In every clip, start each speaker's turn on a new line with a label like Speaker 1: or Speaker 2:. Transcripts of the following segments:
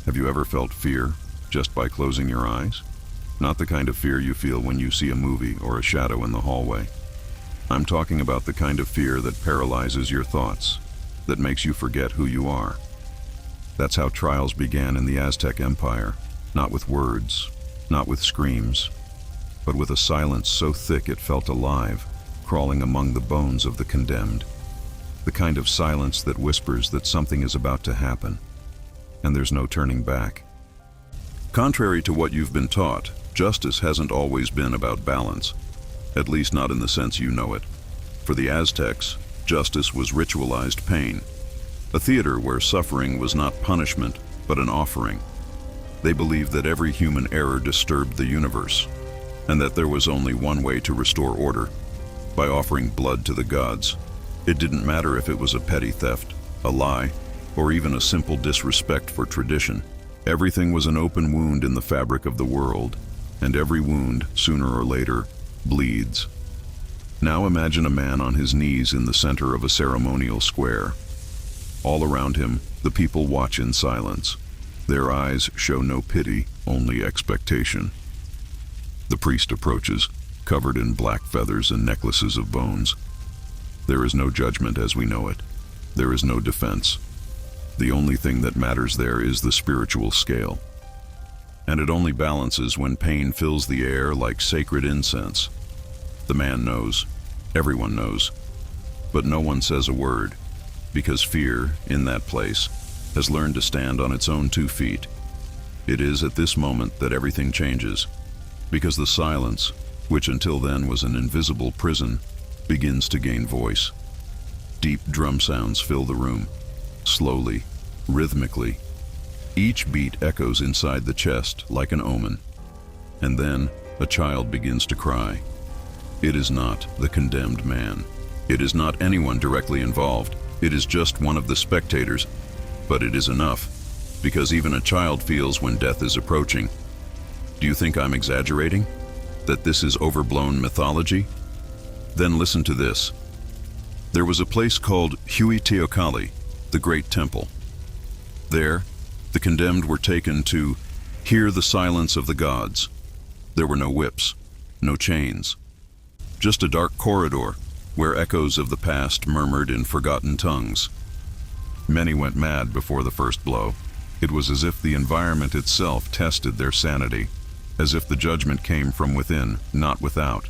Speaker 1: Have you ever felt fear just by closing your eyes? Not the kind of fear you feel when you see a movie or a shadow in the hallway. I'm talking about the kind of fear that paralyzes your thoughts, that makes you forget who you are. That's how trials began in the Aztec Empire, not with words, not with screams, but with a silence so thick it felt alive, crawling among the bones of the condemned. The kind of silence that whispers that something is about to happen, and there's no turning back. Contrary to what you've been taught, justice hasn't always been about balance, at least not in the sense you know it. For the Aztecs, justice was ritualized pain, a theater where suffering was not punishment, but an offering. They believed that every human error disturbed the universe, and that there was only one way to restore order, by offering blood to the gods. It didn't matter if it was a petty theft, a lie, or even a simple disrespect for tradition. Everything was an open wound in the fabric of the world, and every wound, sooner or later, bleeds. Now imagine a man on his knees in the center of a ceremonial square. All around him, the people watch in silence. Their eyes show no pity, only expectation. The priest approaches, covered in black feathers and necklaces of bones. There is no judgment as we know it. There is no defense. The only thing that matters there is the spiritual scale. And it only balances when pain fills the air like sacred incense. The man knows. Everyone knows. But no one says a word, because fear, in that place, has learned to stand on its own 2 feet. It is at this moment that everything changes, because the silence, which until then was an invisible prison, begins to gain voice. Deep drum sounds fill the room, slowly, rhythmically. Each beat echoes inside the chest like an omen. And then a child begins to cry. It is not the condemned man. It is not anyone directly involved. It is just one of the spectators. But it is enough, because even a child feels when death is approaching. Do you think I'm exaggerating? That this is overblown mythology? Then listen to this. There was a place called Huiteocalli, the Great Temple. There, the condemned were taken to hear the silence of the gods. There were no whips, no chains, just a dark corridor where echoes of the past murmured in forgotten tongues. Many went mad before the first blow. It was as if the environment itself tested their sanity, as if the judgment came from within, not without.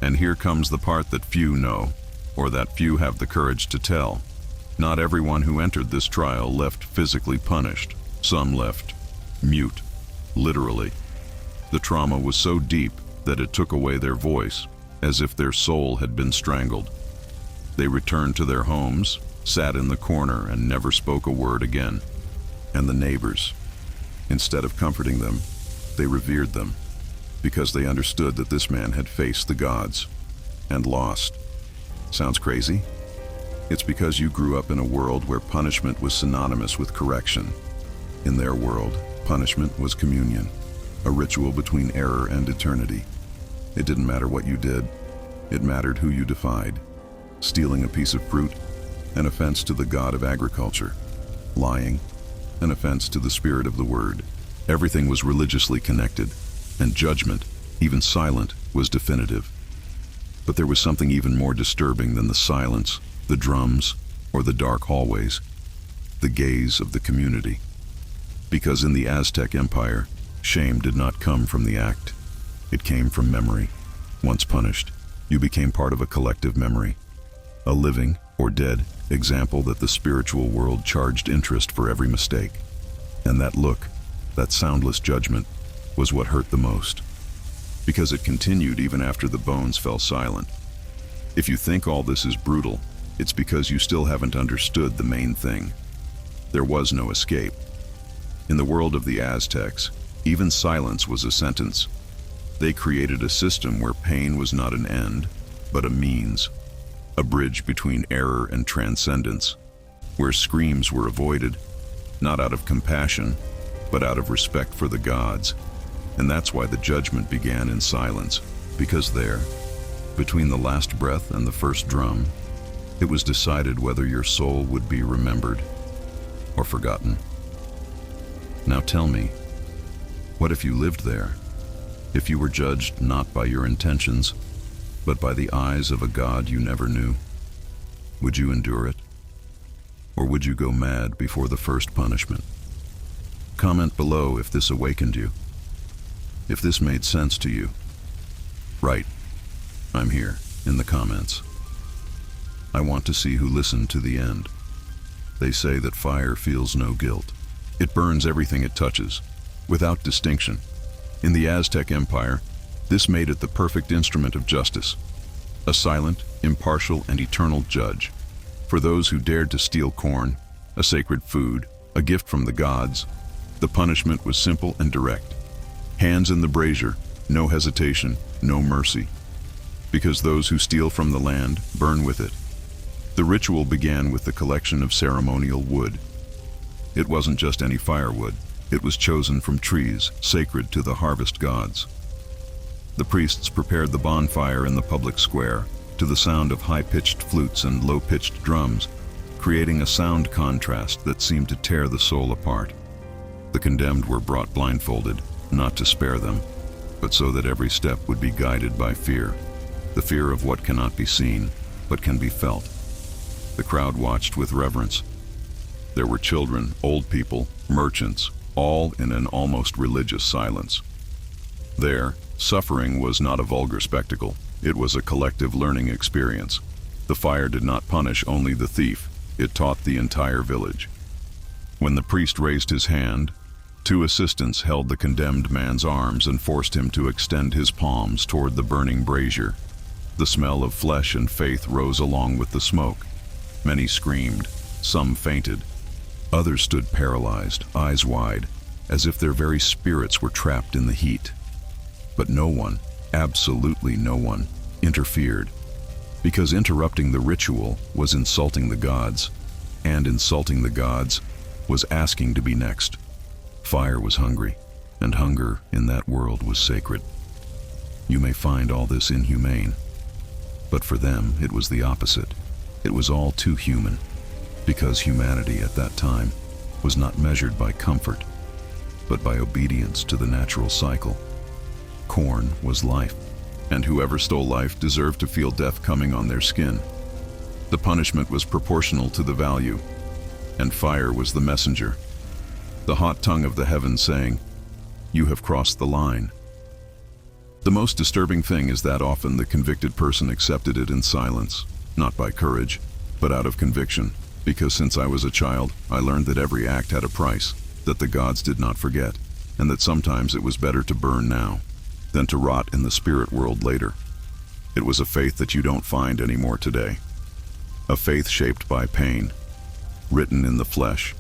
Speaker 1: And here comes the part that few know, or that few have the courage to tell. Not everyone who entered this trial left physically punished. Some left mute, literally. The trauma was so deep that it took away their voice, as if their soul had been strangled. They returned to their homes, sat in the corner, and never spoke a word again. And the neighbors, instead of comforting them, they revered them, because they understood that this man had faced the gods and lost. Sounds crazy? It's because you grew up in a world where punishment was synonymous with correction. In their world, punishment was communion, a ritual between error and eternity. It didn't matter what you did. It mattered who you defied. Stealing a piece of fruit, an offense to the god of agriculture. Lying, an offense to the spirit of the word. Everything was religiously connected, and judgment, even silent, was definitive. But there was something even more disturbing than the silence, the drums, or the dark hallways. The gaze of the community. Because in the Aztec Empire, shame did not come from the act. It came from memory. Once punished, you became part of a collective memory. A living, or dead, example that the spiritual world charged interest for every mistake. And that look, that soundless judgment, was what hurt the most. Because it continued even after the bones fell silent. If you think all this is brutal, it's because you still haven't understood the main thing. There was no escape. In the world of the Aztecs, even silence was a sentence. They created a system where pain was not an end, but a means. A bridge between error and transcendence, where screams were avoided, not out of compassion, but out of respect for the gods. And that's why the judgment began in silence, because there, between the last breath and the first drum, it was decided whether your soul would be remembered or forgotten. Now tell me, what if you lived there? If you were judged not by your intentions, but by the eyes of a God you never knew? Would you endure it? Or would you go mad before the first punishment? Comment below if this awakened you, if this made sense to you. Write, I'm here, in the comments. I want to see who listened to the end. They say that fire feels no guilt. It burns everything it touches, without distinction. In the Aztec Empire, this made it the perfect instrument of justice, a silent, impartial, and eternal judge. For those who dared to steal corn, a sacred food, a gift from the gods, the punishment was simple and direct. Hands in the brazier, no hesitation, no mercy. Because those who steal from the land burn with it. The ritual began with the collection of ceremonial wood. It wasn't just any firewood. It was chosen from trees sacred to the harvest gods. The priests prepared the bonfire in the public square to the sound of high-pitched flutes and low-pitched drums, creating a sound contrast that seemed to tear the soul apart. The condemned were brought blindfolded, not to spare them, but so that every step would be guided by fear, the fear of what cannot be seen, but can be felt. The crowd watched with reverence. There were children, old people, merchants, all in an almost religious silence. There, suffering was not a vulgar spectacle. It was a collective learning experience. The fire did not punish only the thief. It taught the entire village. When the priest raised his hand, two assistants held the condemned man's arms and forced him to extend his palms toward the burning brazier. The smell of flesh and faith rose along with the smoke. Many screamed, some fainted. Others stood paralyzed, eyes wide, as if their very spirits were trapped in the heat. But no one, absolutely no one, interfered, because interrupting the ritual was insulting the gods, and insulting the gods was asking to be next. Fire was hungry, and hunger in that world was sacred. You may find all this inhumane, but for them it was the opposite. It was all too human, because humanity at that time was not measured by comfort, but by obedience to the natural cycle. Corn was life, and whoever stole life deserved to feel death coming on their skin. The punishment was proportional to the value, and fire was the messenger, the hot tongue of the heavens saying, "You have crossed the line." The most disturbing thing is that often the convicted person accepted it in silence, not by courage, but out of conviction, because since I was a child, I learned that every act had a price, that the gods did not forget, and that sometimes it was better to burn now than to rot in the spirit world later. It was a faith that you don't find anymore today. A faith shaped by pain, written in the flesh.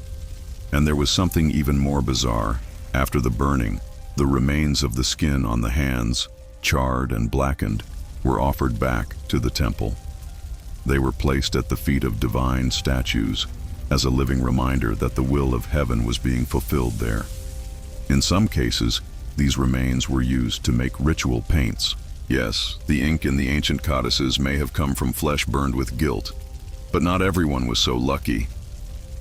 Speaker 1: And there was something even more bizarre. After the burning, the remains of the skin on the hands, charred and blackened, were offered back to the temple. They were placed at the feet of divine statues as a living reminder that the will of heaven was being fulfilled there. In some cases, these remains were used to make ritual paints. Yes, the ink in the ancient codices may have come from flesh burned with guilt, but not everyone was so lucky.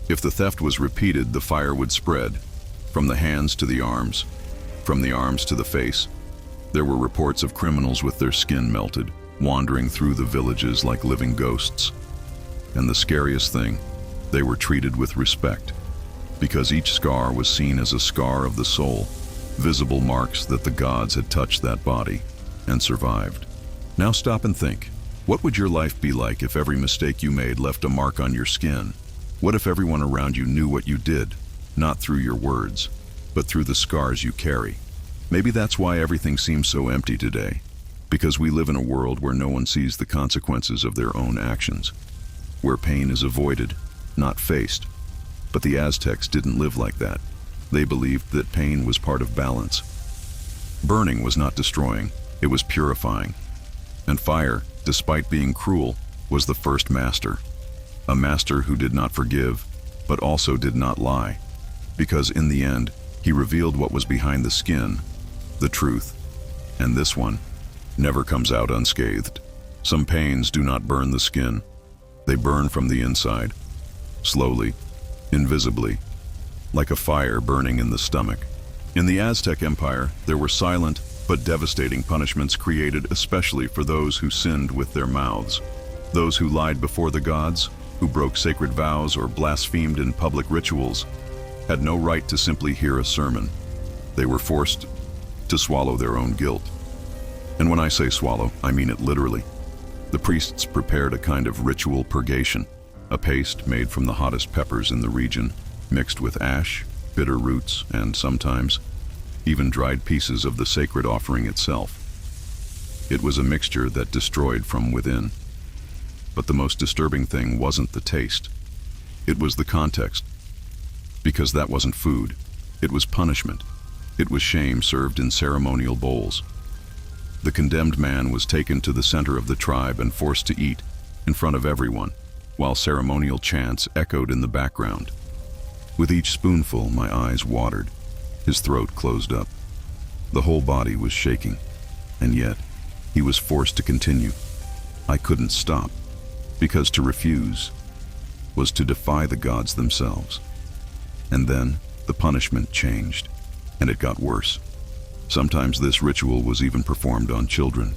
Speaker 1: If the theft was repeated, the fire would spread, from the hands to the arms, from the arms to the face. There were reports of criminals with their skin melted, wandering through the villages like living ghosts. And the scariest thing, they were treated with respect, because each scar was seen as a scar of the soul, visible marks that the gods had touched that body and survived. Now stop and think. What would your life be like if every mistake you made left a mark on your skin? What if everyone around you knew what you did, not through your words, but through the scars you carry? Maybe that's why everything seems so empty today, because we live in a world where no one sees the consequences of their own actions, where pain is avoided, not faced. But the Aztecs didn't live like that. They believed that pain was part of balance. Burning was not destroying, it was purifying. And fire, despite being cruel, was the first master. A master who did not forgive, but also did not lie. Because in the end, he revealed what was behind the skin, the truth. And this one never comes out unscathed. Some pains do not burn the skin. They burn from the inside, slowly, invisibly. like a fire burning in the stomach. In the Aztec Empire, there were silent but devastating punishments created especially for those who sinned with their mouths. Those who lied before the gods, who broke sacred vows or blasphemed in public rituals, had no right to simply hear a sermon. They were forced to swallow their own guilt. And when I say swallow, I mean it literally. The priests prepared a kind of ritual purgation, a paste made from the hottest peppers in the region, mixed with ash, bitter roots, and sometimes even dried pieces of the sacred offering itself. It was a mixture that destroyed from within. But the most disturbing thing wasn't the taste. It was the context. Because that wasn't food. It was punishment. It was shame served in ceremonial bowls. The condemned man was taken to the center of the tribe and forced to eat in front of everyone, while ceremonial chants echoed in the background. With each spoonful, my eyes watered. His throat closed up. The whole body was shaking, and yet he was forced to continue. I couldn't stop, because to refuse was to defy the gods themselves. And then the punishment changed, and it got worse. Sometimes this ritual was even performed on children.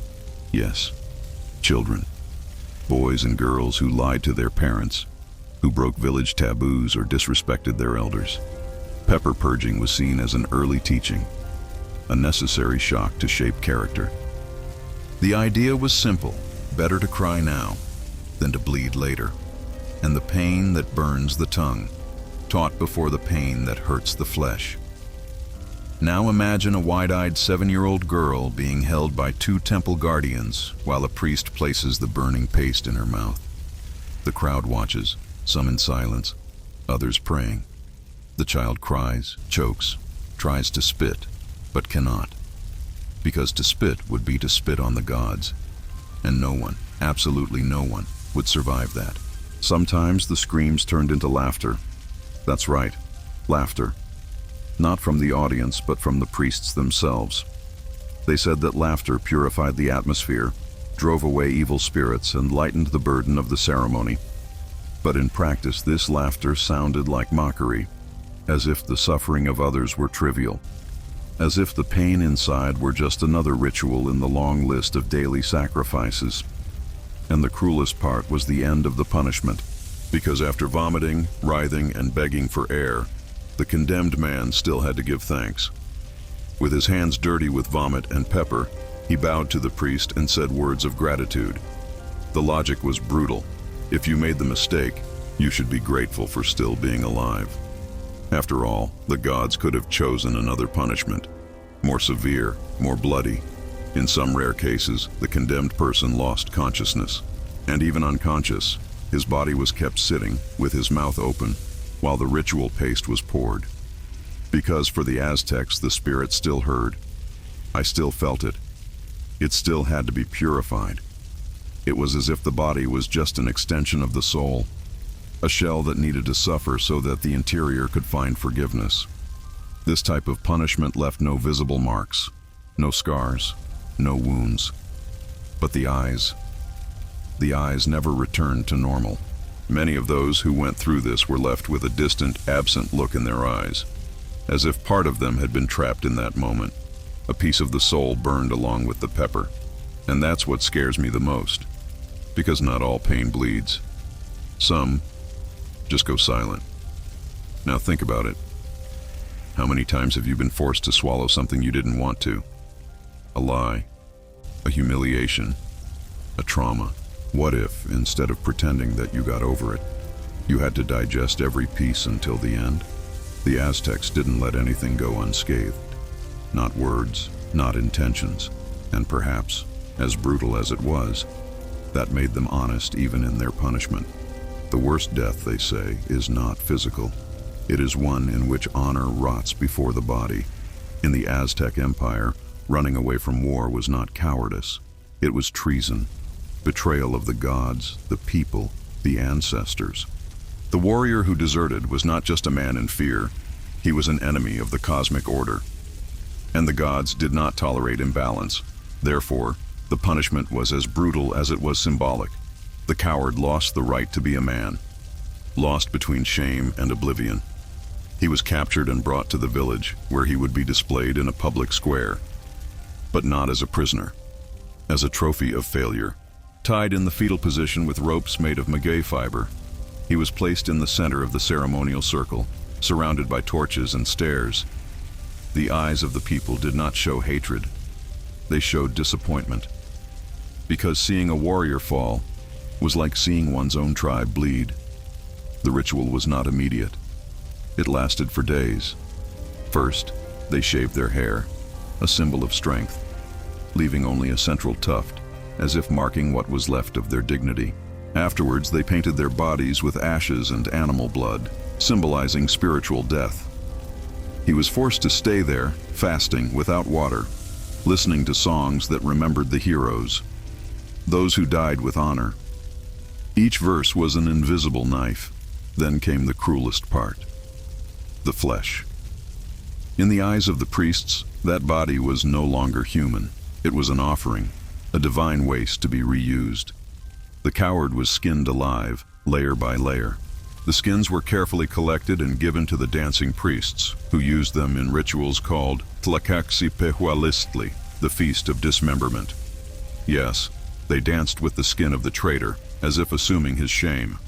Speaker 1: Yes, children. Boys and girls who lied to their parents, who broke village taboos or disrespected their elders. Pepper purging was seen as an early teaching, a necessary shock to shape character. The idea was simple: better to cry now than to bleed later. And the pain that burns the tongue, taught before the pain that hurts the flesh. Now imagine a wide-eyed 7-year-old girl being held by 2 temple guardians while a priest places the burning paste in her mouth. The crowd watches, some in silence, others praying. The child cries, chokes, tries to spit, but cannot. Because to spit would be to spit on the gods. And no one, absolutely no one, would survive that. Sometimes the screams turned into laughter. That's right, laughter. Not from the audience, but from the priests themselves. They said that laughter purified the atmosphere, drove away evil spirits, and lightened the burden of the ceremony. But in practice, this laughter sounded like mockery, as if the suffering of others were trivial, as if the pain inside were just another ritual in the long list of daily sacrifices. And the cruelest part was the end of the punishment, because after vomiting, writhing, and begging for air, the condemned man still had to give thanks. With his hands dirty with vomit and pepper, he bowed to the priest and said words of gratitude. The logic was brutal. If you made the mistake, you should be grateful for still being alive. After all, the gods could have chosen another punishment, more severe, more bloody. In some rare cases, the condemned person lost consciousness, and even unconscious, his body was kept sitting, with his mouth open, while the ritual paste was poured. Because for the Aztecs, the spirit still heard. I still felt it. It still had to be purified. It was as if the body was just an extension of the soul, a shell that needed to suffer so that the interior could find forgiveness. This type of punishment left no visible marks, no scars, no wounds. But the eyes never returned to normal. Many of those who went through this were left with a distant, absent look in their eyes, as if part of them had been trapped in that moment. A piece of the soul burned along with the pepper. And that's what scares me the most, because not all pain bleeds. Some just go silent. Now think about it. How many times have you been forced to swallow something you didn't want to? A lie, a humiliation, a trauma. What if, instead of pretending that you got over it, you had to digest every piece until the end? The Aztecs didn't let anything go unscathed. Not words, not intentions, and perhaps, as brutal as it was, that made them honest even in their punishment. The worst death, they say, is not physical. It is one in which honor rots before the body. In the Aztec Empire, running away from war was not cowardice. It was treason, betrayal of the gods, the people, the ancestors. The warrior who deserted was not just a man in fear, he was an enemy of the cosmic order. And the gods did not tolerate imbalance. Therefore, the punishment was as brutal as it was symbolic. The coward lost the right to be a man, lost between shame and oblivion. He was captured and brought to the village, where he would be displayed in a public square, but not as a prisoner, as a trophy of failure. Tied in the fetal position with ropes made of maguey fiber, he was placed in the center of the ceremonial circle, surrounded by torches and stairs. The eyes of the people did not show hatred. They showed disappointment, because seeing a warrior fall was like seeing one's own tribe bleed. The ritual was not immediate. It lasted for days. First, they shaved their hair, a symbol of strength, leaving only a central tuft, as if marking what was left of their dignity. Afterwards, they painted their bodies with ashes and animal blood, symbolizing spiritual death. He was forced to stay there, fasting, without water, listening to songs that remembered the heroes, those who died with honor. Each verse was an invisible knife. Then came the cruelest part: the flesh. In the eyes of the priests, that body was no longer human. It was an offering, a divine waste to be reused. The coward was skinned alive, layer by layer. The skins were carefully collected and given to the dancing priests, who used them in rituals called Tlakaxipehualistli, the Feast of Dismemberment. Yes, they danced with the skin of the traitor, as if assuming his shame.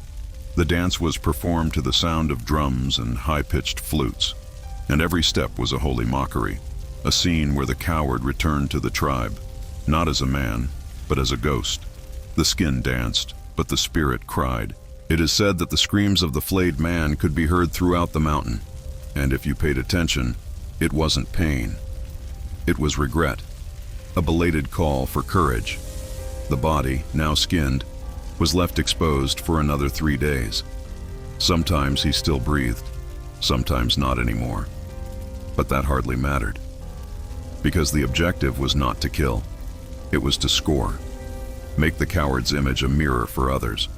Speaker 1: The dance was performed to the sound of drums and high-pitched flutes, and every step was a holy mockery, a scene where the coward returned to the tribe, not as a man, but as a ghost. The skin danced, but the spirit cried. It is said that the screams of the flayed man could be heard throughout the mountain, and if you paid attention, it wasn't pain. It was regret, a belated call for courage. The body, now skinned, was left exposed for another 3 days. Sometimes he still breathed, sometimes not anymore. But that hardly mattered, because the objective was not to kill. It was to score, make the coward's image a mirror for others,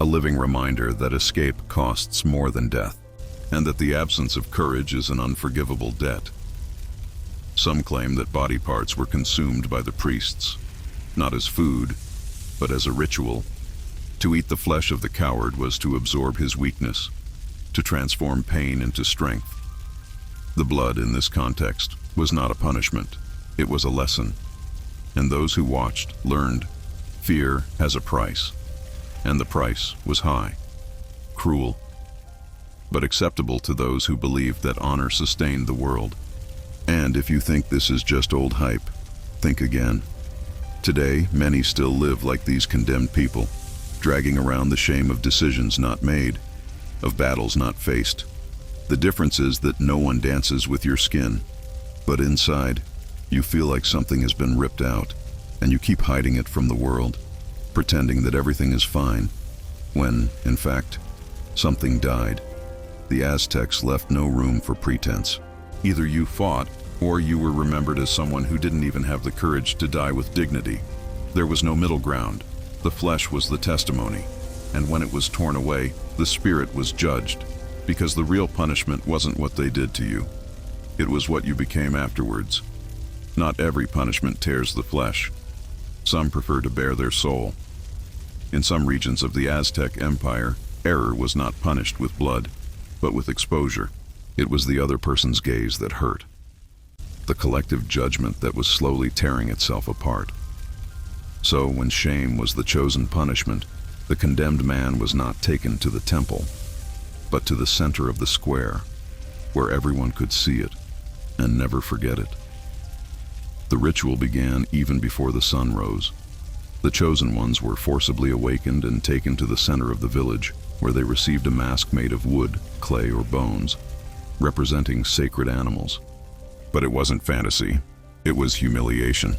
Speaker 1: a living reminder that escape costs more than death, and that the absence of courage is an unforgivable debt. Some claim that body parts were consumed by the priests, not as food, but as a ritual. To eat the flesh of the coward was to absorb his weakness, to transform pain into strength. The blood in this context was not a punishment, it was a lesson. And those who watched learned, fear has a price, and the price was high, cruel, but acceptable to those who believed that honor sustained the world. And if you think this is just old hype, think again. Today, many still live like these condemned people, dragging around the shame of decisions not made, of battles not faced. The difference is that no one dances with your skin, but inside, you feel like something has been ripped out, and you keep hiding it from the world, pretending that everything is fine, when, in fact, something died. The Aztecs left no room for pretense. Either you fought, or you were remembered as someone who didn't even have the courage to die with dignity. There was no middle ground. The flesh was the testimony, and when it was torn away, the spirit was judged, because the real punishment wasn't what they did to you. It was what you became afterwards. Not every punishment tears the flesh. Some prefer to bare their soul. In some regions of the Aztec Empire, error was not punished with blood, but with exposure. It was the other person's gaze that hurt, the collective judgment that was slowly tearing itself apart. So when shame was the chosen punishment, the condemned man was not taken to the temple, but to the center of the square, where everyone could see it and never forget it. The ritual began even before the sun rose. The chosen ones were forcibly awakened and taken to the center of the village, where they received a mask made of wood, clay, or bones, representing sacred animals. But it wasn't fantasy, it was humiliation.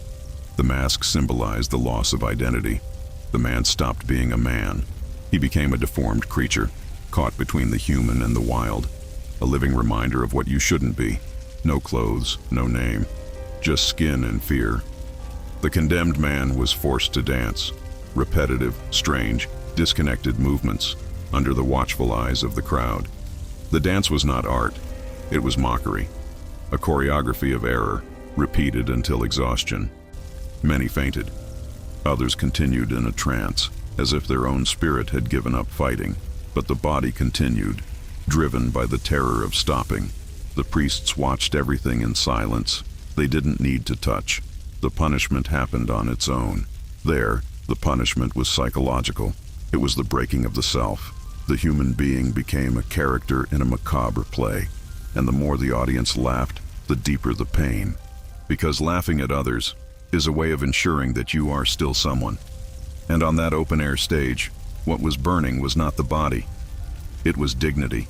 Speaker 1: The mask symbolized the loss of identity. The man stopped being a man. He became a deformed creature, caught between the human and the wild, a living reminder of what you shouldn't be. No clothes, no name, just skin and fear. The condemned man was forced to dance, repetitive, strange, disconnected movements, under the watchful eyes of the crowd. The dance was not art, it was mockery, a choreography of error, repeated until exhaustion. Many fainted. Others continued in a trance, as if their own spirit had given up fighting, but the body continued, driven by the terror of stopping. The priests watched everything in silence. They didn't need to touch. The punishment happened on its own. There, the punishment was psychological. It was the breaking of the self. The human being became a character in a macabre play, and the more the audience laughed, the deeper the pain. Because laughing at others is a way of ensuring that you are still someone. And on that open-air stage, what was burning was not the body. It was dignity.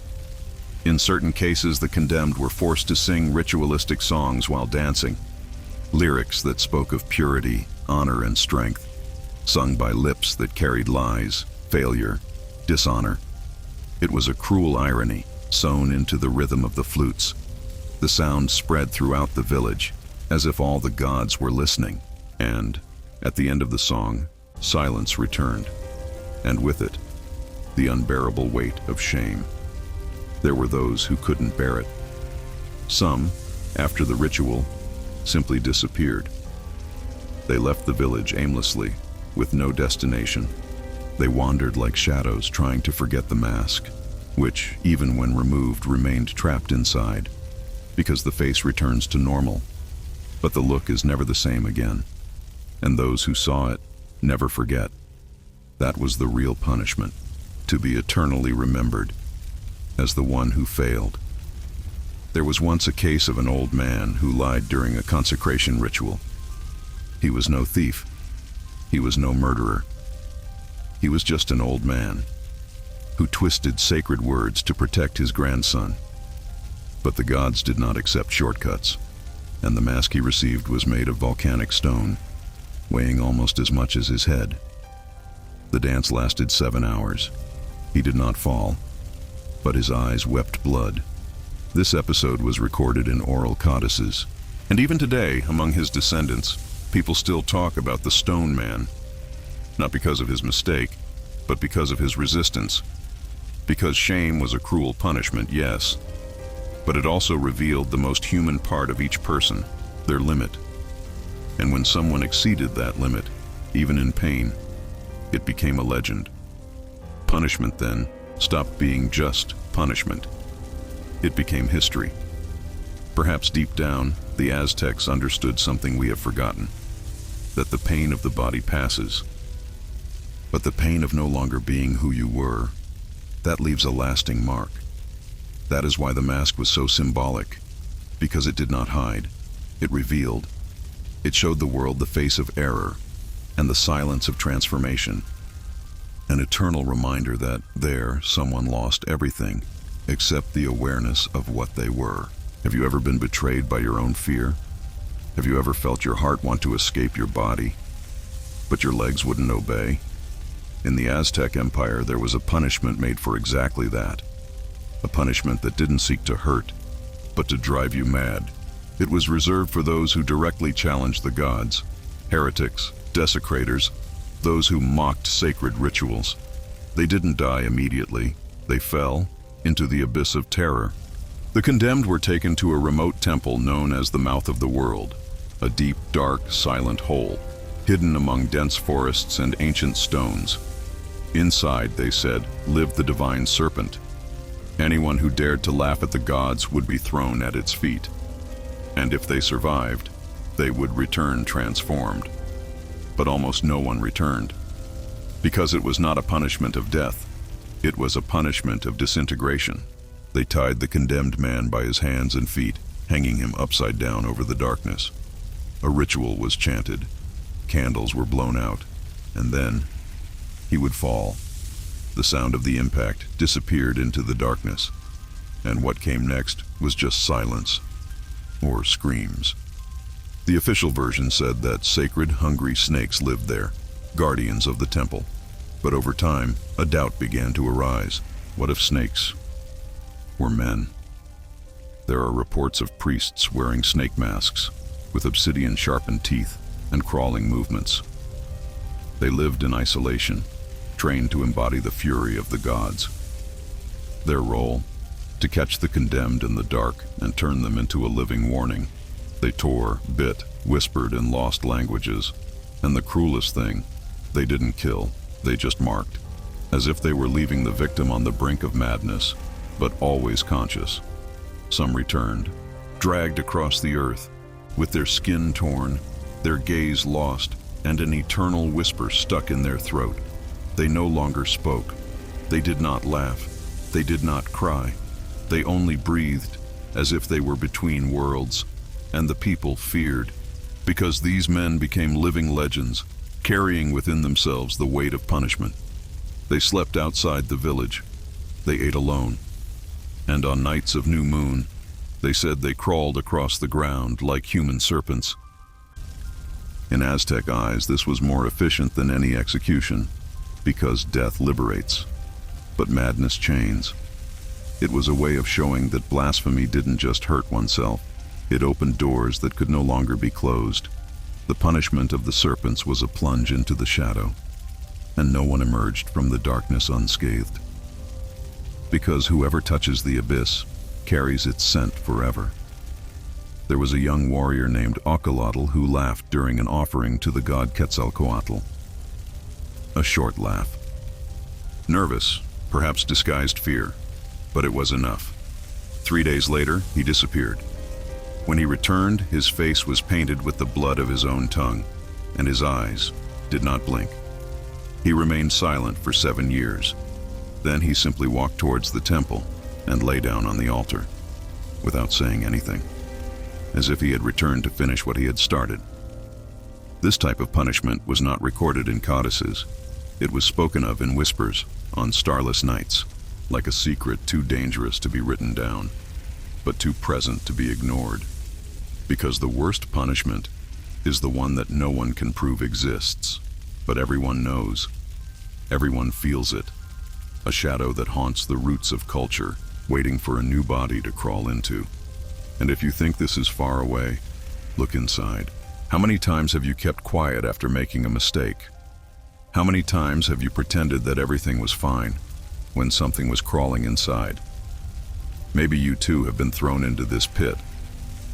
Speaker 1: In certain cases, the condemned were forced to sing ritualistic songs while dancing. Lyrics that spoke of purity, honor, and strength, sung by lips that carried lies, failure, dishonor. It was a cruel irony, sewn into the rhythm of the flutes. The sound spread throughout the village, as if all the gods were listening. And, at the end of the song, silence returned, and with it, the unbearable weight of shame. There were those who couldn't bear it. Some, after the ritual, simply disappeared. They left the village aimlessly, with no destination. They wandered like shadows trying to forget the mask, which, even when removed, remained trapped inside, because the face returns to normal, but the look is never the same again, and those who saw it never forget. That was the real punishment, to be eternally remembered as the one who failed. There was once a case of an old man who lied during a consecration ritual. He was no thief. He was no murderer. He was just an old man who twisted sacred words to protect his grandson. But the gods did not accept shortcuts, and the mask he received was made of volcanic stone, weighing almost as much as his head. The dance lasted 7 hours. He did not fall, but his eyes wept blood. This episode was recorded in oral codices, and even today, among his descendants, people still talk about the Stone Man, not because of his mistake, but because of his resistance. Because shame was a cruel punishment, yes, but it also revealed the most human part of each person, their limit. And when someone exceeded that limit, even in pain, it became a legend. Punishment then stopped being just punishment. It became history. Perhaps deep down, the Aztecs understood something we have forgotten, that the pain of the body passes, but the pain of no longer being who you were, that leaves a lasting mark. That is why the mask was so symbolic, because it did not hide, it revealed. It showed the world the face of error and the silence of transformation. An eternal reminder that there, someone lost everything except the awareness of what they were. Have you ever been betrayed by your own fear? Have you ever felt your heart want to escape your body, but your legs wouldn't obey? In the Aztec Empire, there was a punishment made for exactly that. A punishment that didn't seek to hurt, but to drive you mad. It was reserved for those who directly challenged the gods, heretics, desecrators, those who mocked sacred rituals. They didn't die immediately. They fell into the abyss of terror. The condemned were taken to a remote temple known as the Mouth of the World, a deep, dark, silent hole, hidden among dense forests and ancient stones. Inside, they said, lived the divine serpent. Anyone who dared to laugh at the gods would be thrown at its feet. And if they survived, they would return transformed. But almost no one returned, because it was not a punishment of death. It was a punishment of disintegration. They tied the condemned man by his hands and feet, hanging him upside down over the darkness. A ritual was chanted, candles were blown out, and then he would fall. The sound of the impact disappeared into the darkness, and what came next was just silence, or screams. The official version said that sacred, hungry snakes lived there, guardians of the temple. But over time, a doubt began to arise. What if snakes were men? There are reports of priests wearing snake masks, with obsidian-sharpened teeth and crawling movements. They lived in isolation, trained to embody the fury of the gods. Their role, to catch the condemned in the dark and turn them into a living warning. They tore, bit, whispered in lost languages, and the cruelest thing, they didn't kill, they just marked, as if they were leaving the victim on the brink of madness. but always conscious. Some returned, dragged across the earth, with their skin torn, their gaze lost, and an eternal whisper stuck in their throat. They no longer spoke. They did not laugh. They did not cry. They only breathed, as if they were between worlds, and the people feared, because these men became living legends, carrying within themselves the weight of punishment. They slept outside the village. They ate alone. And on nights of new moon, they said they crawled across the ground like human serpents. In Aztec eyes, this was more efficient than any execution, because death liberates, but madness chains. It was a way of showing that blasphemy didn't just hurt oneself, it opened doors that could no longer be closed. The punishment of the serpents was a plunge into the shadow, and no one emerged from the darkness unscathed. Because whoever touches the abyss carries its scent forever. There was a young warrior named Ocolotl who laughed during an offering to the god Quetzalcoatl. A short laugh. Nervous, perhaps disguised fear, but it was enough. 3 days later, he disappeared. When he returned, his face was painted with the blood of his own tongue, and his eyes did not blink. He remained silent for 7 years. Then he simply walked towards the temple and lay down on the altar, without saying anything, as if he had returned to finish what he had started. This type of punishment was not recorded in codices. It was spoken of in whispers on starless nights, like a secret too dangerous to be written down, but too present to be ignored. Because the worst punishment is the one that no one can prove exists, but everyone knows. Everyone feels it. A shadow that haunts the roots of culture, waiting for a new body to crawl into. And if you think this is far away, look inside. How many times have you kept quiet after making a mistake? How many times have you pretended that everything was fine when something was crawling inside? Maybe you too have been thrown into this pit.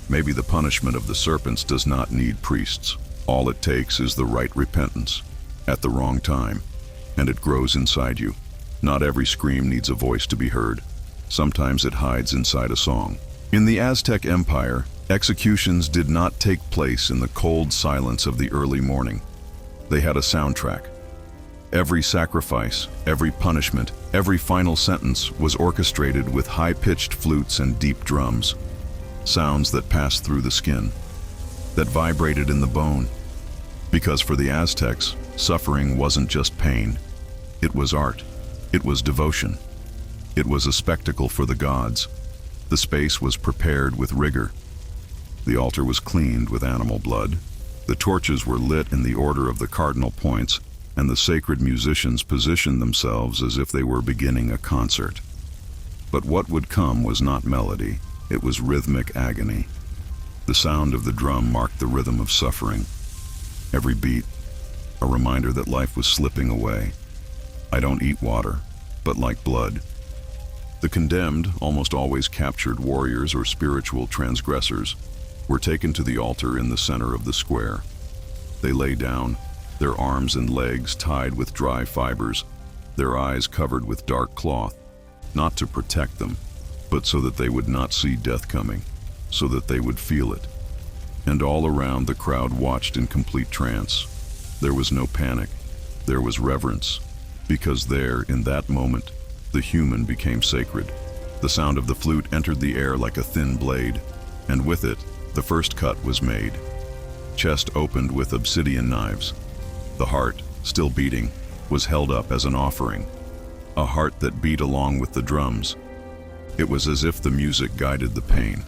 Speaker 1: Maybe the punishment of the serpents does not need priests. All it takes is the right repentance at the wrong time, and it grows inside you. Not every scream needs a voice to be heard. Sometimes it hides inside a song. In the Aztec Empire, executions did not take place in the cold silence of the early morning. They had a soundtrack. Every sacrifice, every punishment, every final sentence was orchestrated with high-pitched flutes and deep drums. Sounds that passed through the skin, that vibrated in the bone. Because for the Aztecs, suffering wasn't just pain. It was art. It was devotion. It was a spectacle for the gods. The space was prepared with rigor. The altar was cleaned with animal blood. The torches were lit in the order of the cardinal points, and the sacred musicians positioned themselves as if they were beginning a concert. But what would come was not melody, it was rhythmic agony. The sound of the drum marked the rhythm of suffering. Every beat, a reminder that life was slipping away. I don't eat water, but like blood. The condemned, almost always captured warriors or spiritual transgressors, were taken to the altar in the center of the square. They lay down, their arms and legs tied with dry fibers, their eyes covered with dark cloth, not to protect them, but so that they would not see death coming, so that they would feel it. And all around the crowd watched in complete trance. There was no panic, there was reverence, because there, in that moment, the human became sacred. The sound of the flute entered the air like a thin blade, and with it, the first cut was made. Chest opened with obsidian knives. The heart, still beating, was held up as an offering, a heart that beat along with the drums. It was as if the music guided the pain,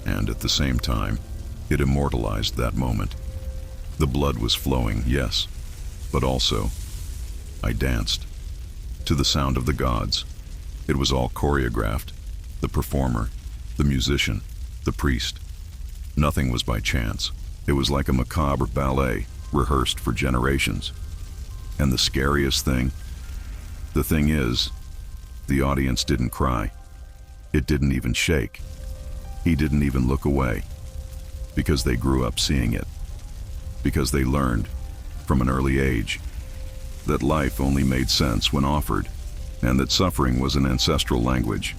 Speaker 1: and at the same time, it immortalized that moment. The blood was flowing, yes, but also, I danced. To the sound of the gods. It was all choreographed. The performer, the musician, the priest. Nothing was by chance. It was like a macabre ballet, rehearsed for generations. And the scariest thing? The thing is, the audience didn't cry. It didn't even shake. He didn't even look away. Because they grew up seeing it. Because they learned, from an early age, that life only made sense when offered, and that suffering was an ancestral language.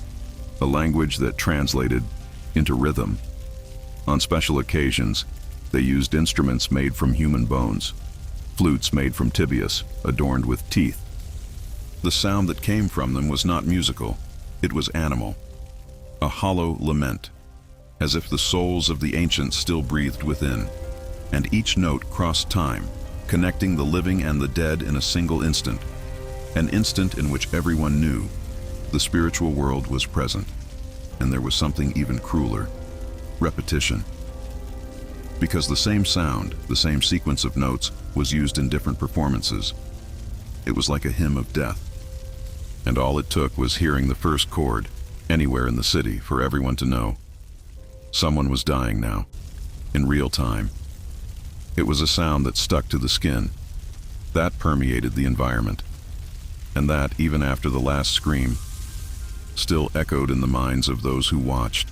Speaker 1: a language that translated into rhythm. On special occasions, they used instruments made from human bones, flutes made from tibias, adorned with teeth. The sound that came from them was not musical, it was animal, a hollow lament, as if the souls of the ancients still breathed within, and each note crossed time, connecting the living and the dead in a single instant, an instant in which everyone knew the spiritual world was present, and there was something even crueler: repetition. Because the same sound, the same sequence of notes, was used in different performances. It was like a hymn of death. And all it took was hearing the first chord, anywhere in the city, for everyone to know someone was dying now, in real time. It was a sound that stuck to the skin, that permeated the environment, and that, even after the last scream, still echoed in the minds of those who watched.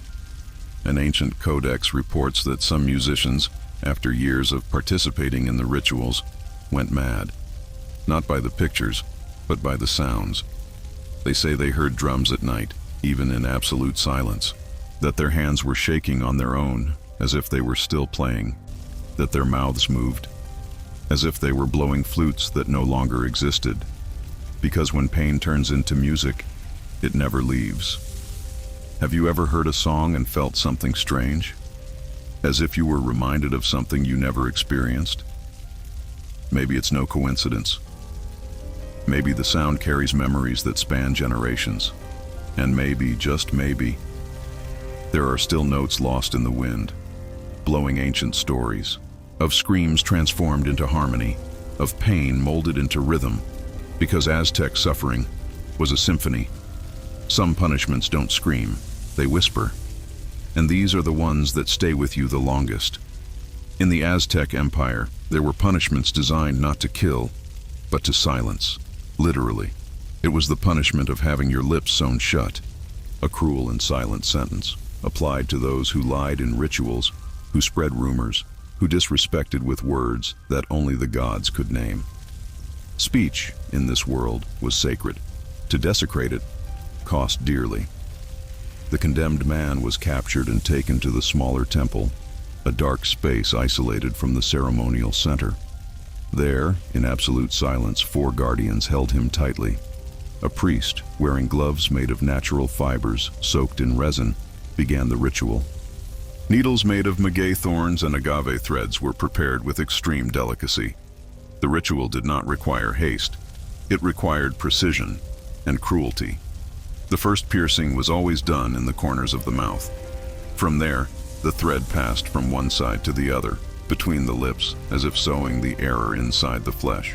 Speaker 1: An ancient codex reports that some musicians, after years of participating in the rituals, went mad, not by the pictures, but by the sounds. They say they heard drums at night, even in absolute silence, that their hands were shaking on their own, as if they were still playing, that their mouths moved, as if they were blowing flutes that no longer existed, because when pain turns into music, it never leaves. Have you ever heard a song and felt something strange? As if you were reminded of something you never experienced? Maybe it's no coincidence. Maybe the sound carries memories that span generations. And maybe, just maybe, there are still notes lost in the wind, blowing ancient stories, of screams transformed into harmony, of pain molded into rhythm, because Aztec suffering was a symphony. Some punishments don't scream, they whisper. And these are the ones that stay with you the longest. In the Aztec Empire, there were punishments designed not to kill, but to silence. Literally. It was the punishment of having your lips sewn shut, a cruel and silent sentence, applied to those who lied in rituals, who spread rumors, who disrespected with words that only the gods could name. Speech, in this world, was sacred. To desecrate it cost dearly. The condemned man was captured and taken to the smaller temple, a dark space isolated from the ceremonial center. There, in absolute silence, 4 guardians held him tightly. A priest, wearing gloves made of natural fibers soaked in resin, began the ritual. Needles made of maguey thorns and agave threads were prepared with extreme delicacy. The ritual did not require haste. It required precision and cruelty. The first piercing was always done in the corners of the mouth. From there, the thread passed from one side to the other, between the lips, as if sewing the error inside the flesh.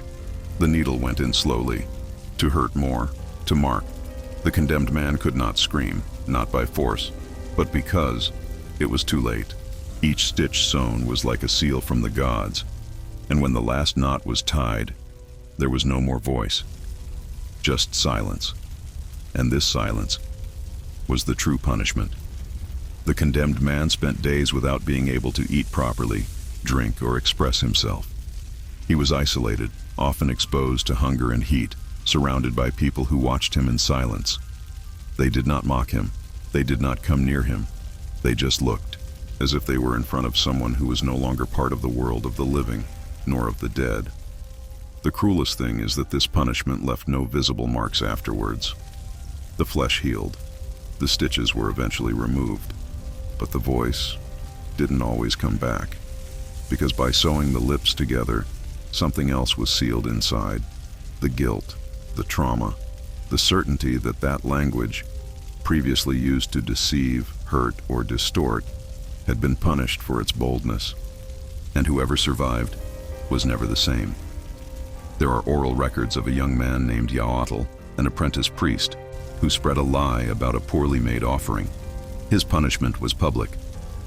Speaker 1: The needle went in slowly, to hurt more, to mark. The condemned man could not scream, not by force, but because it was too late. Each stitch sewn was like a seal from the gods, and when the last knot was tied, there was no more voice, just silence. And this silence was the true punishment. The condemned man spent days without being able to eat properly, drink, or express himself. He was isolated, often exposed to hunger and heat, surrounded by people who watched him in silence. They did not mock him. They did not come near him. They just looked, as if they were in front of someone who was no longer part of the world of the living, nor of the dead. The cruelest thing is that this punishment left no visible marks afterwards. The flesh healed. The stitches were eventually removed. But the voice didn't always come back, because by sewing the lips together, something else was sealed inside. The guilt, the trauma, the certainty that that language, previously used to deceive, hurt, or distort, had been punished for its boldness. And whoever survived was never the same. There are oral records of a young man named Yaotl, an apprentice priest, who spread a lie about a poorly made offering. His punishment was public: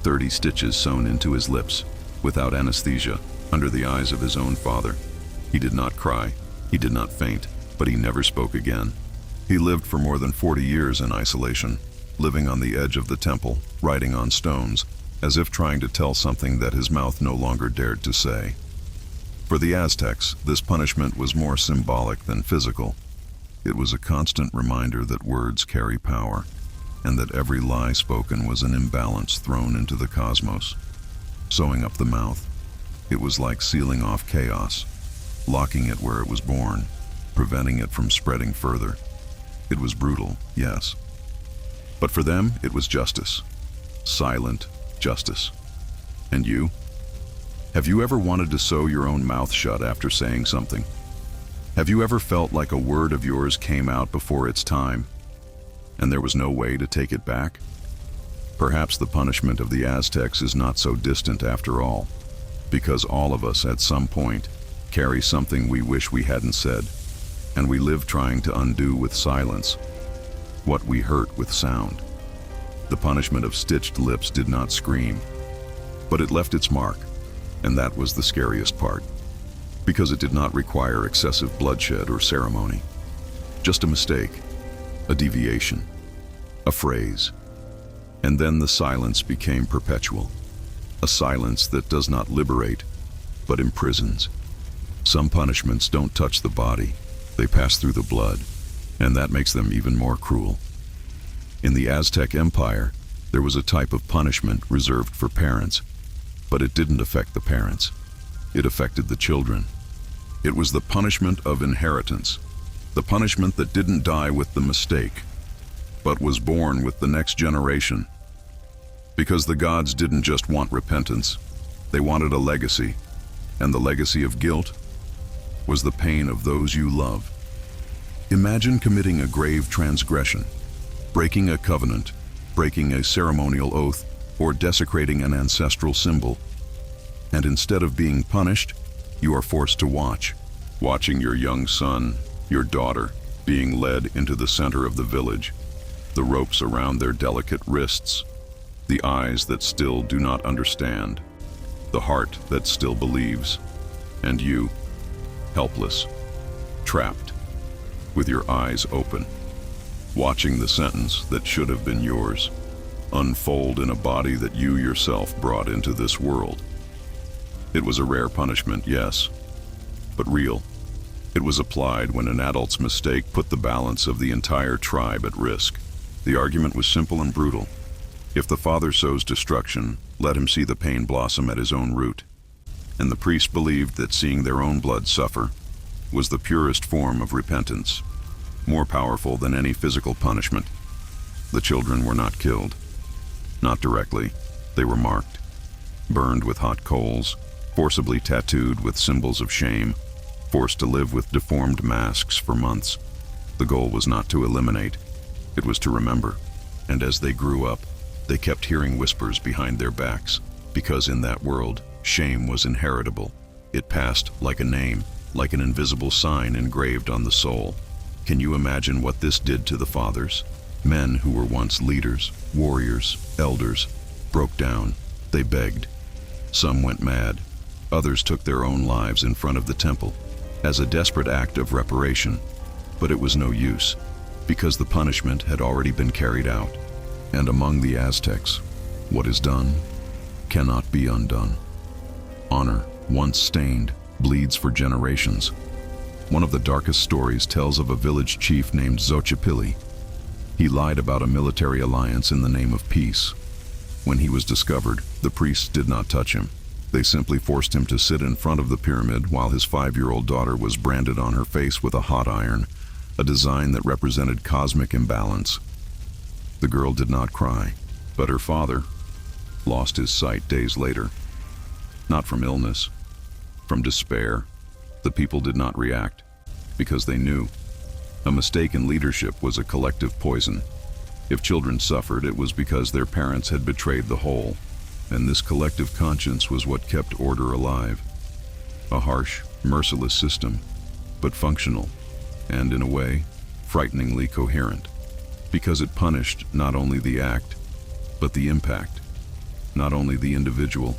Speaker 1: 30 stitches sewn into his lips, without anesthesia, under the eyes of his own father. He did not cry, he did not faint, but he never spoke again. He lived for more than 40 years in isolation, living on the edge of the temple, writing on stones, as if trying to tell something that his mouth no longer dared to say. For the Aztecs, this punishment was more symbolic than physical. It was a constant reminder that words carry power. and that every lie spoken was an imbalance thrown into the cosmos. Sewing up the mouth, it was like sealing off chaos, locking it where it was born, preventing it from spreading further. It was brutal, yes. But for them, it was justice. Silent justice. And you? Have you ever wanted to sew your own mouth shut after saying something? Have you ever felt like a word of yours came out before its time, and there was no way to take it back? Perhaps the punishment of the Aztecs is not so distant after all, because all of us at some point carry something we wish we hadn't said, and we live trying to undo with silence what we hurt with sound. The punishment of stitched lips did not scream, but it left its mark, and that was the scariest part, because it did not require excessive bloodshed or ceremony. Just a mistake, a deviation, a phrase, and then the silence became perpetual, a silence that does not liberate, but imprisons. Some punishments don't touch the body, they pass through the blood, and that makes them even more cruel. In the Aztec Empire, there was a type of punishment reserved for parents, but it didn't affect the parents. It affected the children. It was the punishment of inheritance, the punishment that didn't die with the mistake, but was born with the next generation. Because the gods didn't just want repentance, they wanted a legacy, and the legacy of guilt was the pain of those you love. Imagine committing a grave transgression, breaking a covenant, breaking a ceremonial oath, or desecrating an ancestral symbol. And instead of being punished, you are forced to watching your young son, your daughter, being led into the center of the village, the ropes around their delicate wrists, the eyes that still do not understand, the heart that still believes, and you, helpless, trapped, with your eyes open, watching the sentence that should have been yours unfold in a body that you yourself brought into this world. It was a rare punishment, yes, but real. It was applied when an adult's mistake put the balance of the entire tribe at risk. The argument was simple and brutal. If the father sows destruction, let him see the pain blossom at his own root. And the priests believed that seeing their own blood suffer was the purest form of repentance, more powerful than any physical punishment. The children were not killed. Not directly. They were marked, burned with hot coals, forcibly tattooed with symbols of shame, forced to live with deformed masks for months. The goal was not to eliminate, it was to remember. And as they grew up, they kept hearing whispers behind their backs, because in that world, shame was inheritable. It passed like a name, like an invisible sign engraved on the soul. Can you imagine what this did to the fathers? Men who were once leaders, warriors, elders, broke down. They begged. Some went mad. Others took their own lives in front of the temple as a desperate act of reparation. But it was no use, because the punishment had already been carried out. And among the Aztecs, what is done cannot be undone. Honor, once stained, bleeds for generations. One of the darkest stories tells of a village chief named Xochipilli. He lied about a military alliance in the name of peace. When he was discovered, the priests did not touch him. They simply forced him to sit in front of the pyramid while his 5-year-old daughter was branded on her face with a hot iron, a design that represented cosmic imbalance. The girl did not cry, but her father lost his sight days later. Not from illness, from despair. The people did not react, because they knew. A mistake in leadership was a collective poison. If children suffered, it was because their parents had betrayed the whole, and this collective conscience was what kept order alive. A harsh, merciless system, but functional, and in a way, frighteningly coherent, because it punished not only the act, but the impact, not only the individual,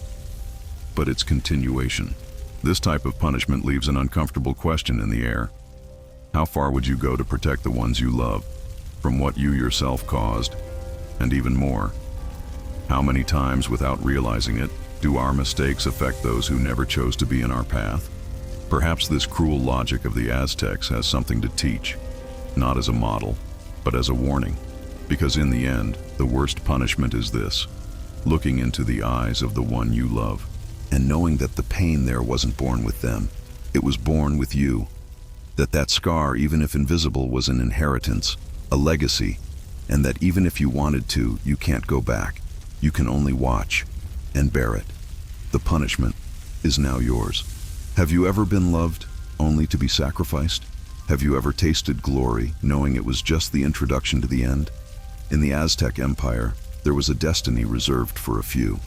Speaker 1: but its continuation. This type of punishment leaves an uncomfortable question in the air. How far would you go to protect the ones you love from what you yourself caused? And even more, how many times without realizing it do our mistakes affect those who never chose to be in our path? Perhaps this cruel logic of the Aztecs has something to teach, not as a model, but as a warning. Because in the end, the worst punishment is this: looking into the eyes of the one you love, and knowing that the pain there wasn't born with them, it was born with you. That scar, even if invisible, was an inheritance, a legacy, and that even if you wanted to, you can't go back. You can only watch and bear it. The punishment is now yours. Have you ever been loved only to be sacrificed? Have you ever tasted glory, knowing it was just the introduction to the end? In the Aztec Empire, there was a destiny reserved for a few.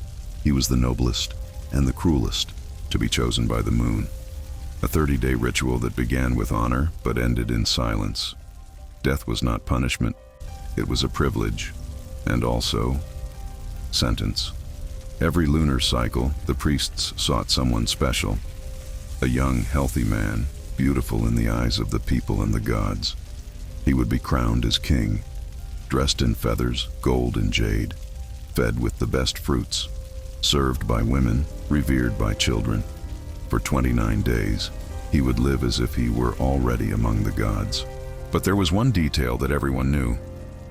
Speaker 1: He was the noblest and the cruelest, to be chosen by the moon. A 30-day ritual that began with honor but ended in silence. Death was not punishment. It was a privilege, and also sentence. Every lunar cycle, the priests sought someone special. A young, healthy man, beautiful in the eyes of the people and the gods. He would be crowned as king, dressed in feathers, gold and jade, fed with the best fruits, served by women, revered by children. For 29 days, he would live as if he were already among the gods. But there was one detail that everyone knew,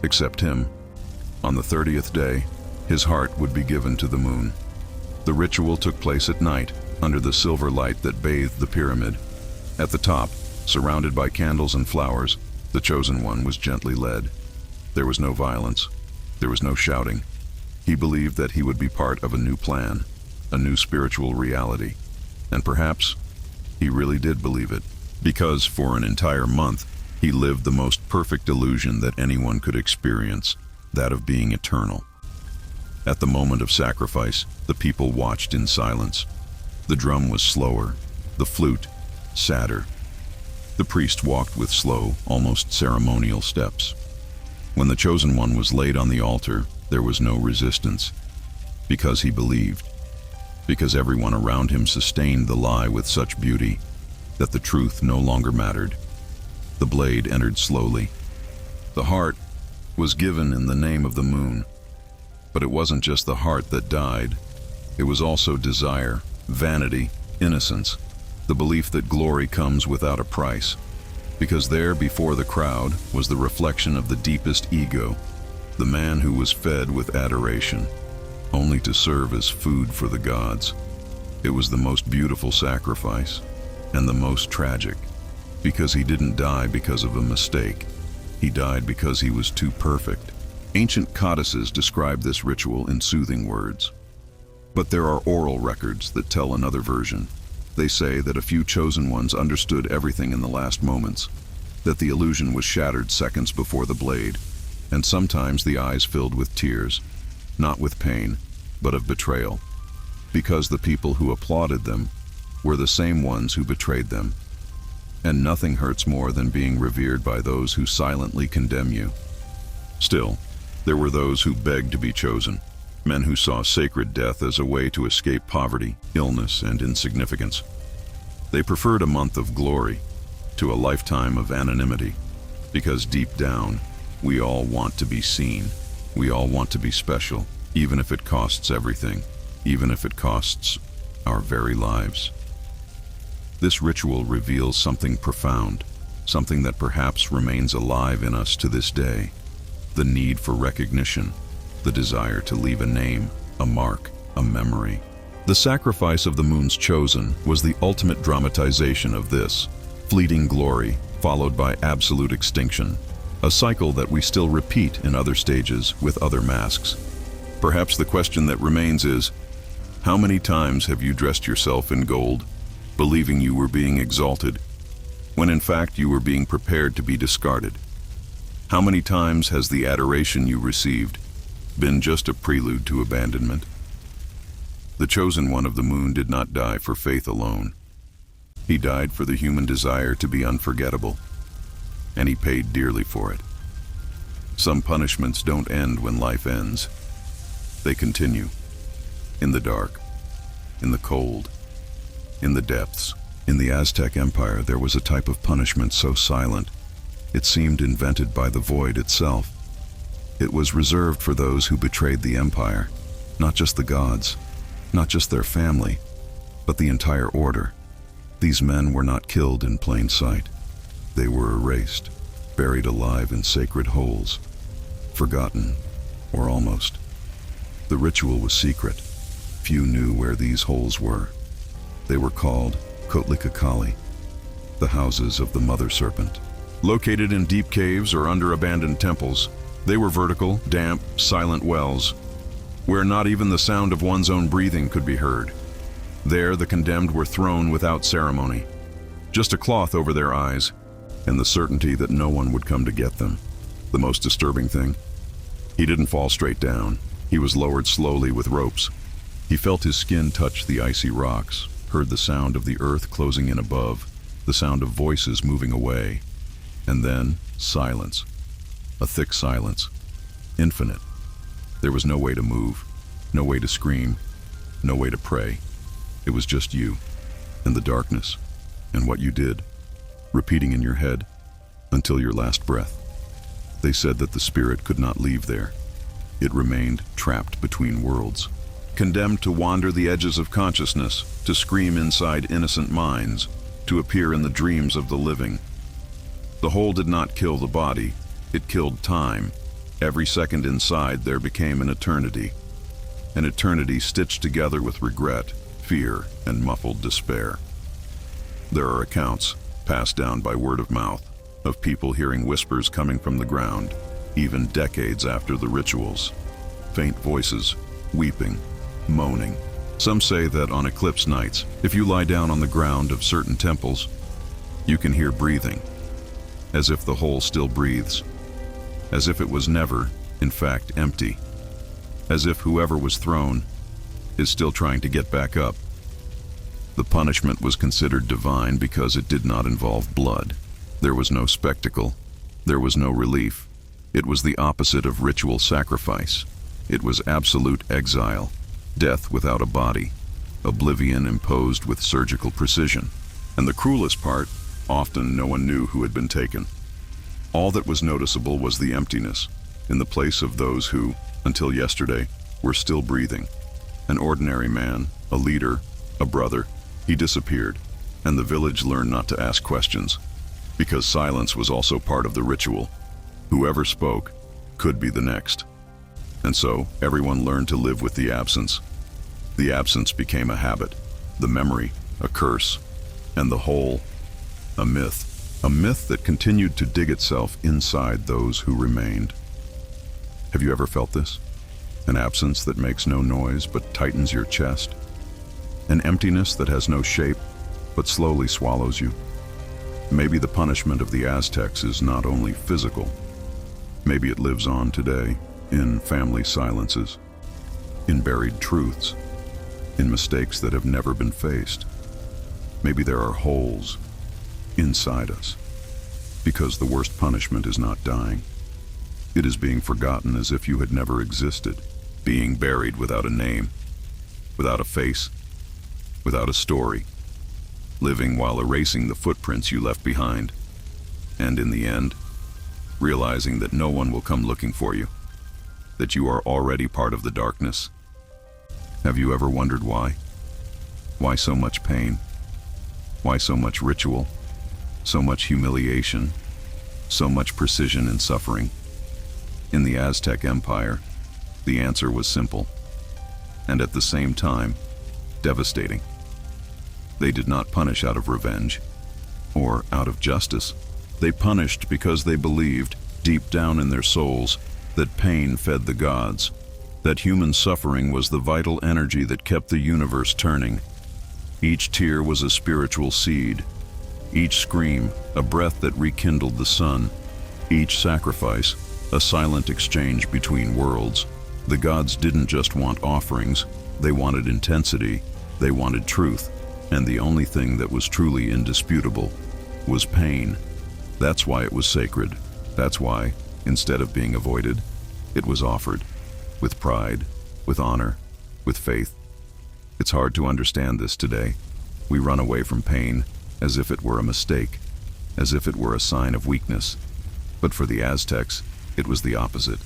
Speaker 1: except him. On the 30th day, his heart would be given to the moon. The ritual took place at night, under the silver light that bathed the pyramid. At the top, surrounded by candles and flowers, the chosen one was gently led. There was no violence. There was no shouting. He believed that he would be part of a new plan, a new spiritual reality. And perhaps he really did believe it, because for an entire month, he lived the most perfect illusion that anyone could experience, that of being eternal. At the moment of sacrifice, the people watched in silence. The drum was slower, the flute sadder. The priest walked with slow, almost ceremonial steps. When the chosen one was laid on the altar, there was no resistance, because he believed. Because everyone around him sustained the lie with such beauty that the truth no longer mattered. The blade entered slowly. The heart was given in the name of the moon. But it wasn't just the heart that died. It was also desire, vanity, innocence, the belief that glory comes without a price. Because there before the crowd was the reflection of the deepest ego, the man who was fed with adoration, only to serve as food for the gods. It was the most beautiful sacrifice, and the most tragic, because he didn't die because of a mistake. He died because he was too perfect. Ancient codices describe this ritual in soothing words. But there are oral records that tell another version. They say that a few chosen ones understood everything in the last moments, that the illusion was shattered seconds before the blade, and sometimes the eyes filled with tears, not with pain, but of betrayal, because the people who applauded them were the same ones who betrayed them. And nothing hurts more than being revered by those who silently condemn you. Still, there were those who begged to be chosen, men who saw sacred death as a way to escape poverty, illness, and insignificance. They preferred a month of glory to a lifetime of anonymity, because deep down, we all want to be seen. We all want to be special, even if it costs everything, even if it costs our very lives. This ritual reveals something profound, something that perhaps remains alive in us to this day: the need for recognition, the desire to leave a name, a mark, a memory. The sacrifice of the moon's chosen was the ultimate dramatization of this: fleeting glory, followed by absolute extinction, a cycle that we still repeat in other stages with other masks. Perhaps the question that remains is, how many times have you dressed yourself in gold, believing you were being exalted, when in fact you were being prepared to be discarded? How many times has the adoration you received been just a prelude to abandonment? The chosen one of the moon did not die for faith alone. He died for the human desire to be unforgettable, and he paid dearly for it. Some punishments don't end when life ends. They continue, in the dark, in the cold, in the depths. In the Aztec Empire, there was a type of punishment so silent, it seemed invented by the void itself. It was reserved for those who betrayed the empire, not just the gods, not just their family, but the entire order. These men were not killed in plain sight. They were erased, buried alive in sacred holes. forgotten, or almost. The ritual was secret. Few knew where these holes were. They were called Kotlikakali, the houses of the mother serpent. Located in deep caves or under abandoned temples, they were vertical, damp, silent wells, where not even the sound of one's own breathing could be heard. There, the condemned were thrown without ceremony, just a cloth over their eyes, and the certainty that no one would come to get them. The most disturbing thing? He didn't fall straight down. He was lowered slowly with ropes. He felt his skin touch the icy rocks, heard the sound of the earth closing in above, the sound of voices moving away, and then silence. A thick silence. Infinite. There was no way to move, no way to scream, no way to pray. It was just you, and the darkness, and what you did, repeating in your head until your last breath. They said that the spirit could not leave there. It remained trapped between worlds, condemned to wander the edges of consciousness, to scream inside innocent minds, to appear in the dreams of the living. The hole did not kill the body, it killed time. Every second inside there became an eternity stitched together with regret, fear, and muffled despair. There are accounts, passed down by word of mouth, of people hearing whispers coming from the ground, even decades after the rituals. Faint voices, weeping, moaning. Some say that on eclipse nights, if you lie down on the ground of certain temples, you can hear breathing, as if the hole still breathes, as if it was never, in fact, empty, as if whoever was thrown is still trying to get back up. The punishment was considered divine because it did not involve blood. There was no spectacle. There was no relief. It was the opposite of ritual sacrifice. It was absolute exile, death without a body, oblivion imposed with surgical precision. And the cruelest part, often no one knew who had been taken. All that was noticeable was the emptiness, in the place of those who, until yesterday, were still breathing. An ordinary man, a leader, a brother, he disappeared, and the village learned not to ask questions, because silence was also part of the ritual. Whoever spoke could be the next. And so, everyone learned to live with the absence. The absence became a habit, the memory, a curse, and the whole, a myth. A myth that continued to dig itself inside those who remained. Have you ever felt this? An absence that makes no noise but tightens your chest? An emptiness that has no shape but slowly swallows you? Maybe the punishment of the Aztecs is not only physical. Maybe it lives on today, in family silences, in buried truths, in mistakes that have never been faced. Maybe there are holes inside us, because the worst punishment is not dying. It is being forgotten as if you had never existed, being buried without a name, without a face, without a story, living while erasing the footprints you left behind, and in the end, realizing that no one will come looking for you, that you are already part of the darkness. Have you ever wondered why? Why so much pain? Why so much ritual? So much humiliation, so much precision in suffering? In the Aztec Empire, the answer was simple, and at the same time, devastating. They did not punish out of revenge, or out of justice. They punished because they believed, deep down in their souls, that pain fed the gods, that human suffering was the vital energy that kept the universe turning. Each tear was a spiritual seed, each scream a breath that rekindled the sun, each sacrifice a silent exchange between worlds. The gods didn't just want offerings, they wanted intensity, they wanted truth, and the only thing that was truly indisputable was pain. That's why it was sacred. That's why, instead of being avoided, it was offered, with pride, with honor, with faith. It's hard to understand this today. We run away from pain as if it were a mistake, as if it were a sign of weakness. But for the Aztecs, it was the opposite.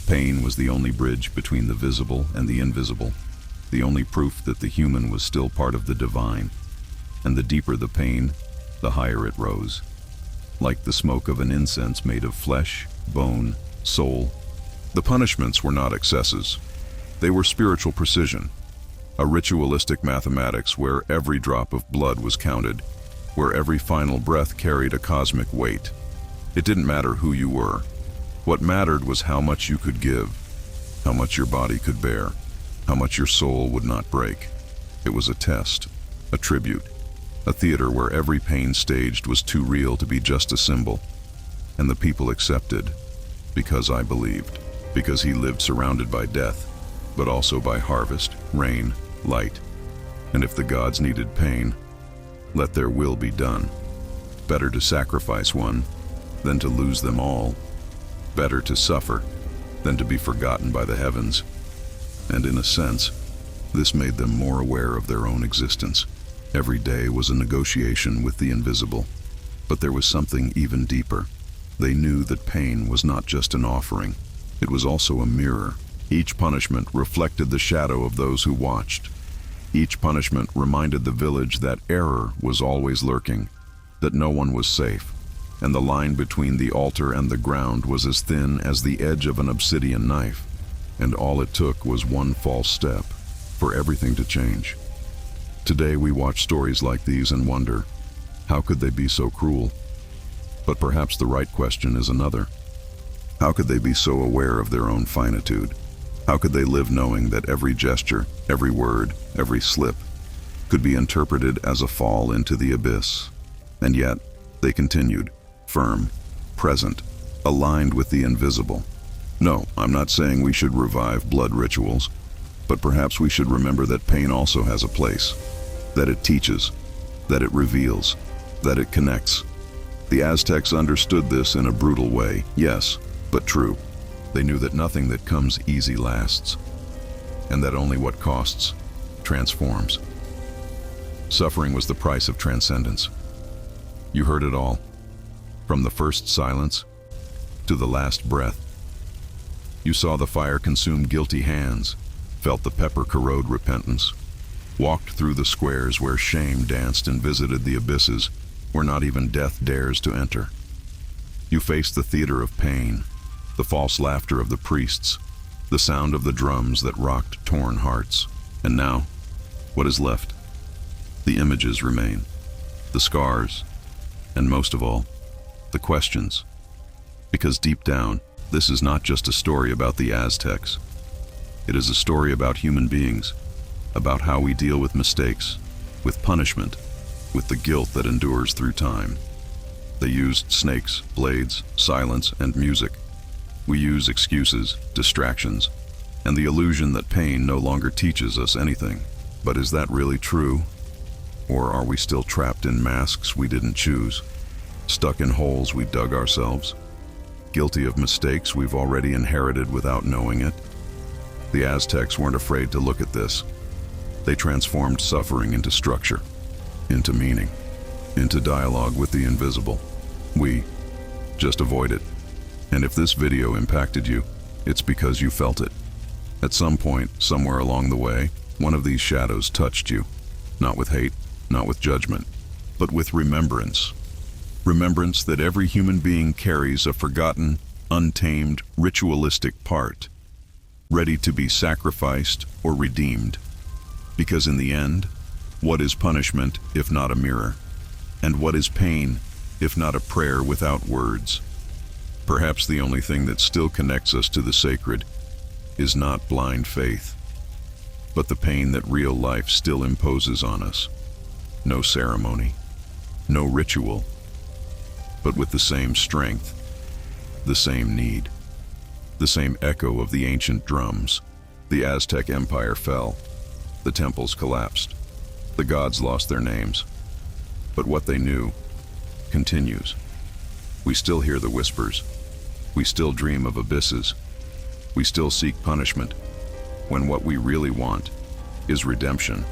Speaker 1: Pain was the only bridge between the visible and the invisible, the only proof that the human was still part of the divine. And the deeper the pain, the higher it rose. Like the smoke of an incense made of flesh, bone, soul, The punishments were not excesses. They were spiritual precision, a ritualistic mathematics where every drop of blood was counted, where every final breath carried a cosmic weight. It didn't matter who you were. What mattered was how much you could give, how much your body could bear, how much your soul would not break. It was a test, a tribute, a theater where every pain staged was too real to be just a symbol. And the people accepted, because I believed, because he lived surrounded by death, but also by harvest, rain, light. And if the gods needed pain, let their will be done. Better to sacrifice one than to lose them all. Better to suffer than to be forgotten by the heavens. And in a sense, this made them more aware of their own existence. Every day was a negotiation with the invisible. But there was something even deeper. They knew that pain was not just an offering. It was also a mirror. Each punishment reflected the shadow of those who watched. Each punishment reminded the village that error was always lurking, that no one was safe, and the line between the altar and the ground was as thin as the edge of an obsidian knife, and all it took was one false step for everything to change. Today we watch stories like these and wonder, how could they be so cruel? But perhaps the right question is another. How could they be so aware of their own finitude? How could they live knowing that every gesture, every word, every slip could be interpreted as a fall into the abyss? And yet, they continued, firm, present, aligned with the invisible. No, I'm not saying we should revive blood rituals, but perhaps we should remember that pain also has a place, that it teaches, that it reveals, that it connects. The Aztecs understood this in a brutal way, yes, but true. They knew that nothing that comes easy lasts, and that only what costs transforms. Suffering was the price of transcendence. You heard it all, from the first silence to the last breath. You saw the fire consume guilty hands, felt the pepper corrode repentance, walked through the squares where shame danced and visited the abysses where not even death dares to enter. You faced the theater of pain, the false laughter of the priests, the sound of the drums that rocked torn hearts. And now, what is left? The images remain, the scars, and most of all, the questions. Because deep down, this is not just a story about the Aztecs. It is a story about human beings, about how we deal with mistakes, with punishment, with the guilt that endures through time. They used snakes, blades, silence, and music. We use excuses, distractions, and the illusion that pain no longer teaches us anything. But is that really true? Or are we still trapped in masks we didn't choose, stuck in holes we dug ourselves, guilty of mistakes we've already inherited without knowing it? The Aztecs weren't afraid to look at this. They transformed suffering into structure, into meaning, into dialogue with the invisible. We just avoid it. And if this video impacted you, it's because you felt it. At some point, somewhere along the way, one of these shadows touched you. Not with hate, not with judgment, but with remembrance. Remembrance that every human being carries a forgotten, untamed, ritualistic part, ready to be sacrificed or redeemed. Because in the end, what is punishment if not a mirror? And what is pain if not a prayer without words? Perhaps the only thing that still connects us to the sacred is not blind faith, but the pain that real life still imposes on us. No ceremony, no ritual, but with the same strength, the same need, the same echo of the ancient drums. The Aztec Empire fell, the temples collapsed, the gods lost their names, but what they knew continues. We still hear the whispers. We still dream of abysses. We still seek punishment, when what we really want is redemption.